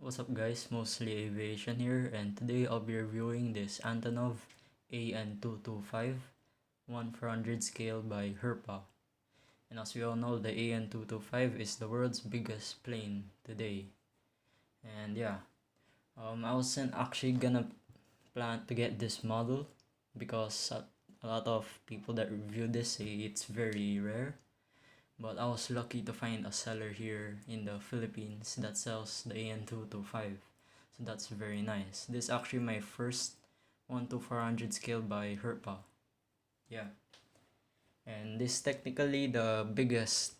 What's up guys, mostly aviation here, and today I'll be reviewing this Antonov AN-225 1/400 scale by Herpa. And as we all know, the AN-225 is the world's biggest plane today. And yeah, I wasn't actually gonna plan to get this model because a lot of people that review this say it's very rare. But I was lucky to find a seller here in the Philippines that sells the AN-225. So that's very nice. This is actually my first 1/400 scale by Herpa. Yeah. And this is technically the biggest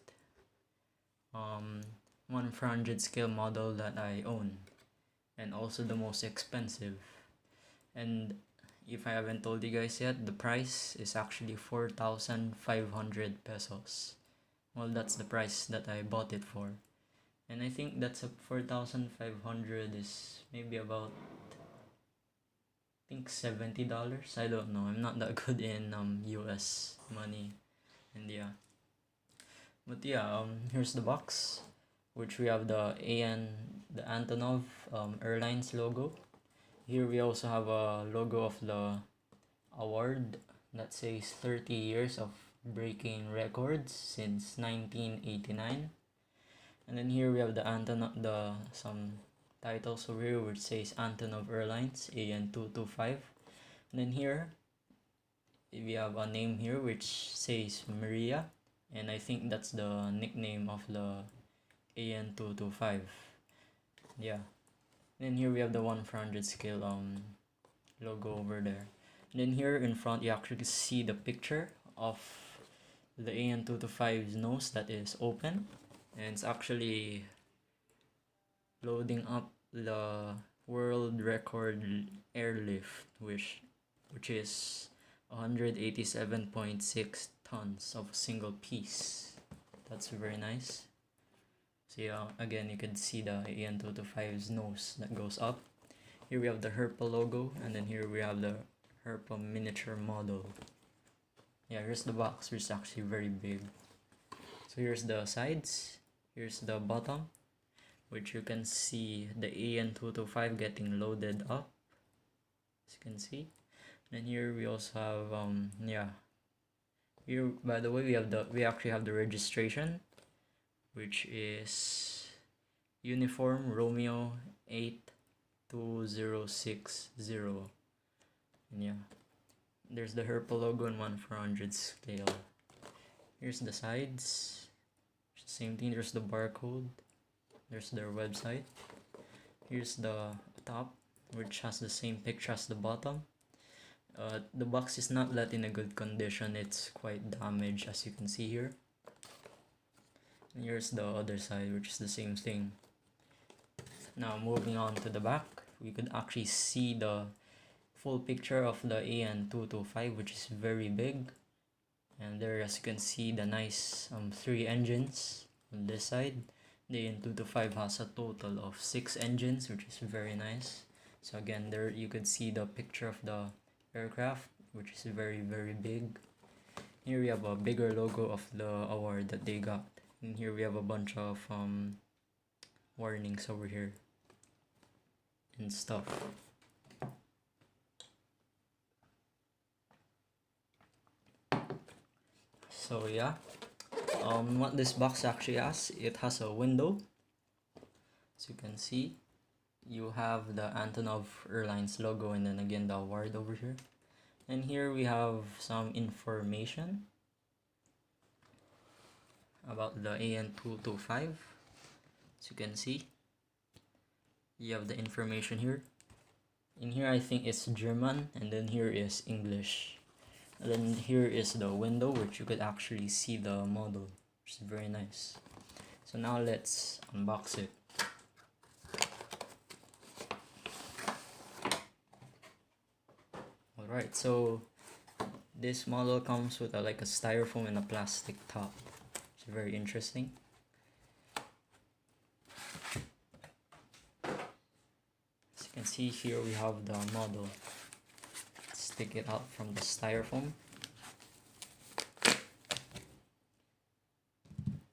1/400 scale model that I own. And also the most expensive. And if I haven't told you guys yet, the price is actually 4,500 pesos. Well, that's the price that I bought it for. And I think that's a 4,500 is maybe about, I think $70. I don't know. I'm not that good in US money. And yeah. But yeah, here's the box, which we have the Antonov Airlines logo. Here we also have a logo of the award that says 30 years of breaking records since 1989. And then here we have some titles over here which says Antonov Airlines AN-225. And then here we have a name here which says MRIYA, and I think that's the nickname of the AN-225. Yeah. And then here we have the 1/400 scale logo over there. And then here in front you actually see the picture of the AN-225's nose that is open, and it's actually loading up the world record airlift, which is 187.6 tons of a single piece. That's very nice. So yeah, again you can see the AN-225's nose that goes up. Here we have the Herpa logo, and then here we have the Herpa miniature model. Yeah, here's the box, which is actually very big. So here's the sides, here's the bottom, which you can see the AN-225 getting loaded up, as you can see. And here we also have here, by the way, we actually have the registration, which is Uniform Romeo 82060. And yeah, there's the Herpa logo in 1/400 scale. Here's the sides, same thing. There's the barcode, there's their website. Here's the top, which has the same picture as the bottom. The box is not that in a good condition, it's quite damaged, as you can see here. And here's the other side, which is the same thing. Now moving on to the back, we could actually see the full picture of the AN-225, which is very big. And there, as you can see, the nice 3 engines on this side. The AN-225 has a total of 6 engines, which is very nice. So again, there you could see the picture of the aircraft, which is very big. Here we have a bigger logo of the award that they got. And here we have a bunch of warnings over here and stuff. So yeah, what this box actually has, it has a window. As you can see, you have the Antonov Airlines logo, and then again the award over here. And here we have some information about the AN-225. As you can see, you have the information here. In here I think it's German, and then here is English. And then here is the window, which you could actually see the model, which is very nice. So now let's unbox it. Alright, so this model comes with like a styrofoam and a plastic top. It's very interesting. As you can see here, we have the model. Let's take it out from the styrofoam.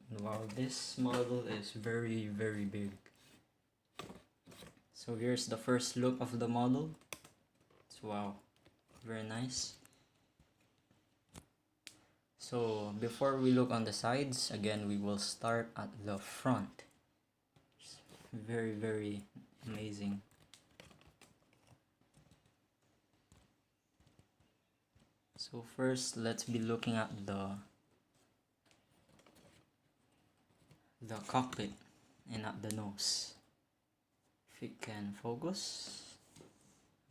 And wow, this model is very big. So here's the first look of the model. So wow, very nice. So before we look on the sides, again we will start at the front. It's very amazing. So first, let's be looking at the cockpit and at the nose. If it can focus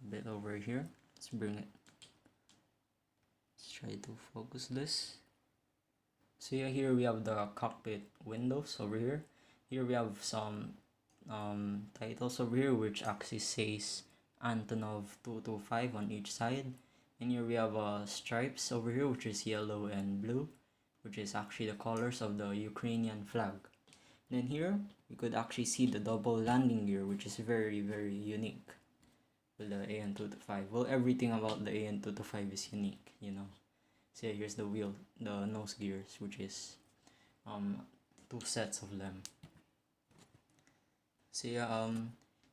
a bit over here, let's bring it. Let's try to focus this. So yeah, here we have the cockpit windows over here. Here we have some titles over here which actually says Antonov 225 on each side. And here we have stripes over here which is yellow and blue, which is actually the colors of the Ukrainian flag. Then here you could actually see the double landing gear, which is very unique with the AN-225. Well, everything about the AN-225 is unique, you know. So yeah, here's the wheel, the nose gears, which is 2 sets of them. So yeah,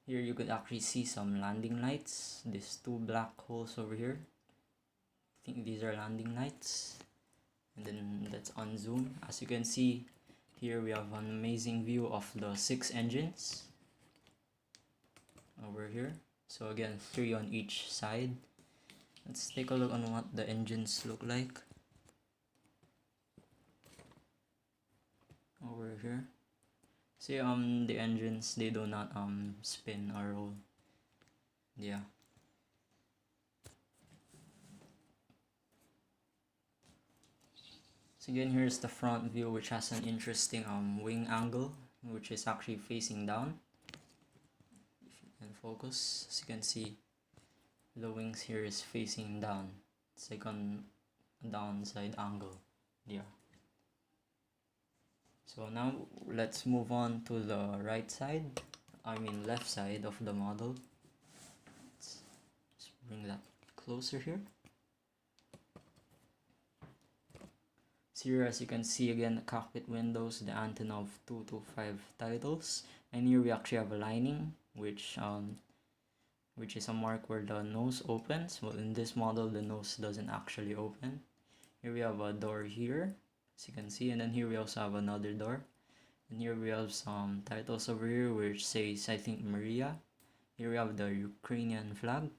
here you could actually see some landing lights. These 2 black holes over here, I think these are landing lights. And then let's unzoom. As you can see, here we have an amazing view of the 6 engines over here. So again, 3 on each side. Let's take a look on what the engines look like over here. See, the engines, they do not spin or roll. Yeah. So again, here's the front view, which has an interesting wing angle, which is actually facing down. If you can focus, as you can see, the wings here is facing down. It's like on a downside angle. Yeah. So now let's move on to the right side, left side of the model. Let's bring that closer here. So here, as you can see, again, the cockpit windows, the Antonov 225 titles, and here we actually have a lining, which is a mark where the nose opens. Well, in this model, the nose doesn't actually open. Here we have a door here, as you can see, and then here we also have another door. And here we have some titles over here which says, I think, MRIYA. Here we have the Ukrainian flag,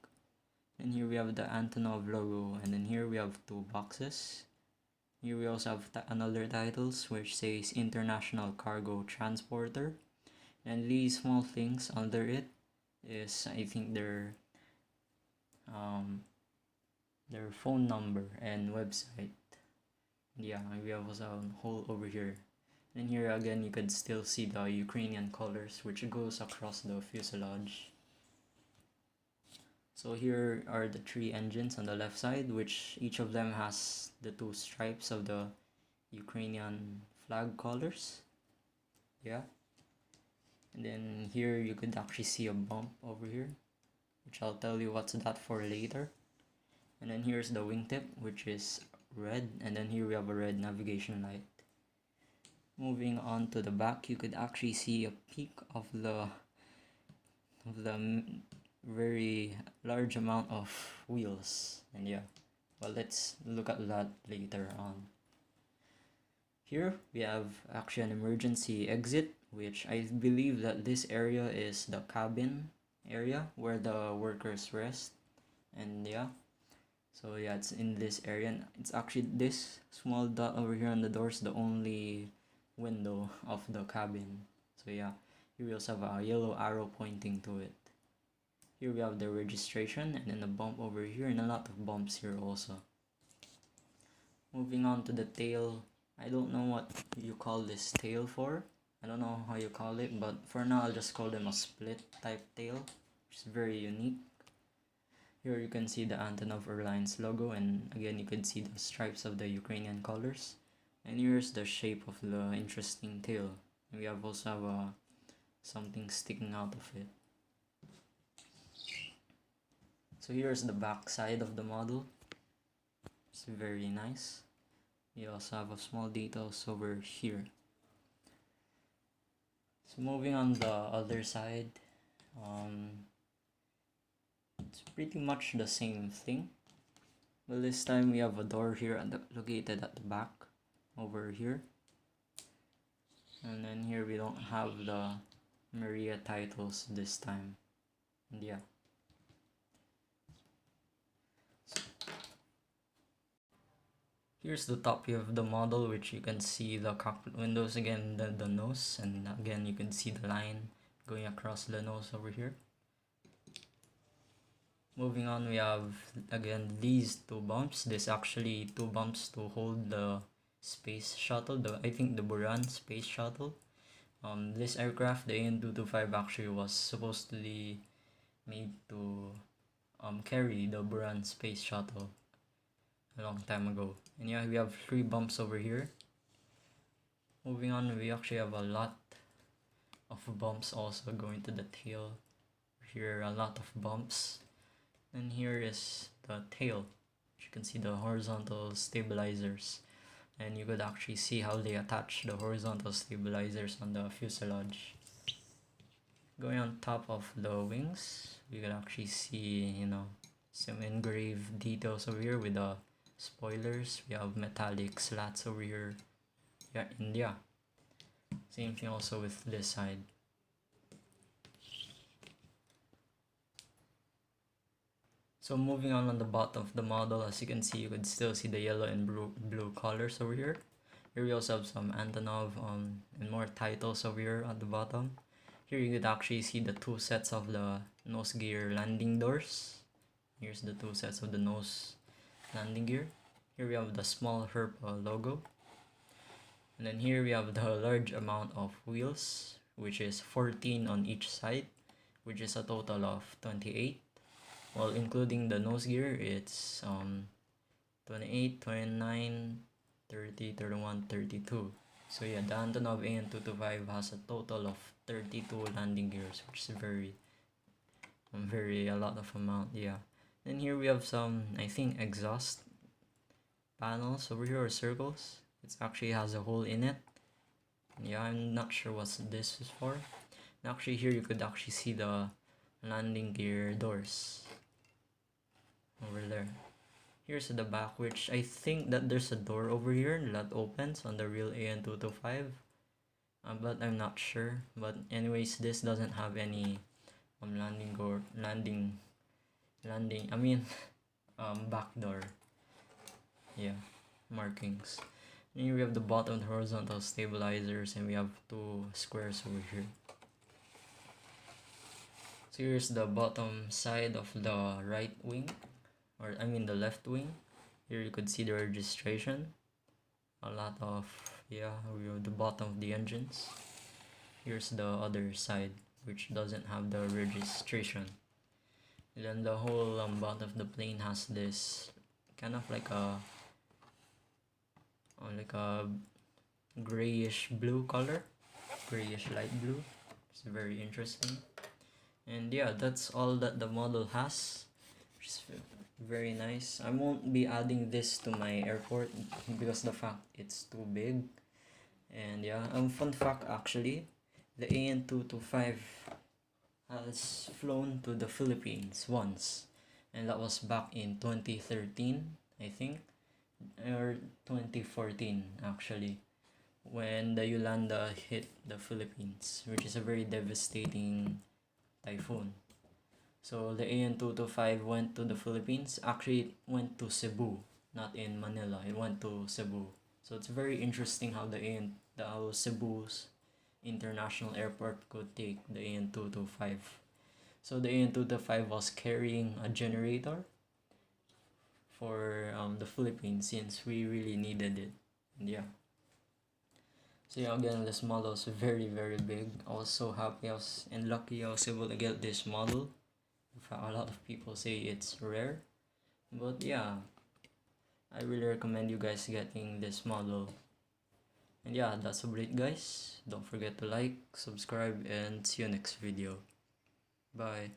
and here we have the Antonov logo, and then here we have 2 boxes. Here we also have another titles which says International Cargo Transporter, and these small things under it is, I think, their phone number and website. Yeah, we have also a hole over here. And here again you can still see the Ukrainian colors which goes across the fuselage. So here are the 3 engines on the left side, which each of them has the 2 stripes of the Ukrainian flag colors. Yeah. And then here you could actually see a bump over here, which I'll tell you what's that for later. And then here's the wingtip, which is red, and then here we have a red navigation light. Moving on to the back, you could actually see a peak of the very large amount of wheels. And yeah, well, let's look at that later on. Here we have actually an emergency exit, which I believe that this area is the cabin area where the workers rest. And yeah, so yeah, it's in this area, and it's actually this small dot over here on the door is the only window of the cabin. So yeah, here we also have a yellow arrow pointing to it. Here we have the registration, and then a bump over here, and a lot of bumps here also. Moving on to the tail, I don't know what you call this tail for. I don't know how you call it, but for now I'll just call them a split type tail, which is very unique. Here you can see the Antonov Airlines logo, and again you can see the stripes of the Ukrainian colors. And here's the shape of the interesting tail. We have also have something sticking out of it. So here's the back side of the model. It's very nice. We also have a small details over here. So moving on the other side, It's pretty much the same thing, but this time we have a door here located at the back over here, and then here we don't have the MRIYA titles this time. And yeah, here's the top view of the model, which you can see the cockpit windows again, the nose, and again you can see the line going across the nose over here. Moving on, we have again these two bumps. There's actually two bumps to hold the space shuttle, I think the Buran space shuttle. This aircraft, the AN-225, actually was supposed to be made to carry the Buran space shuttle a long time ago. And yeah, we have three bumps over here. Moving on, we actually have a lot of bumps also going to the tail. Here, a lot of bumps. And here is the tail. You can see the horizontal stabilizers, and you could actually see how they attach the horizontal stabilizers on the fuselage. Going on top of the wings, we can actually see, you know, some engraved details over here with the spoilers. We have metallic slats over here. Yeah, and yeah, same thing also with this side. So moving on the bottom of the model, as you can see, you could still see the yellow and blue colors over here. Here we also have some Antonov and more titles over here at the bottom. Here you could actually see the two sets of the nose gear landing doors. Here's the two sets of the nose landing gear. Here we have the small Herpa logo. And then here we have the large amount of wheels, which is 14 on each side, which is a total of 28. Well, including the nose gear, it's 28, 29, 30, 31, 32. So yeah, the Antonov AN-225 has a total of 32 landing gears, which is a lot of amount, yeah. Then here we have some, I think, exhaust panels over here, or circles. It actually has a hole in it. Yeah, I'm not sure what this is for. And actually here you could actually see the landing gear doors over there. Here's the back, which I think that there's a door over here that opens on the real AN-225, but I'm not sure. But anyways, this doesn't have any back door, yeah, markings. And here we have the bottom horizontal stabilizers, and we have two squares over here. So here's the bottom side of the right wing, or I mean the left wing. Here you could see the registration. A lot of, yeah, we have the bottom of the engines. Here's the other side, which doesn't have the registration. And then the whole bottom of the plane has this kind of like a grayish blue color, grayish light blue. It's very interesting. And yeah, that's all that the model has, which is very nice. I won't be adding this to my airport because the fact it's too big. And yeah, fun fact actually, the AN-225 has flown to the Philippines once, and that was back in 2013, I think, or 2014 actually, when the Yolanda hit the Philippines, which is a very devastating typhoon. So the AN-225 went to the Philippines. Actually, it went to Cebu, not in Manila. It went to Cebu. So it's very interesting how how Cebu's international airport could take the AN-225. So the AN-225 was carrying a generator for the Philippines, since we really needed it. And yeah. So yeah, again, this model is very big. I was so happy and lucky I was able to get this model. In fact, a lot of people say it's rare, but yeah, I really recommend you guys getting this model. And yeah, that's about it, guys. Don't forget to like, subscribe, and see you next video. Bye.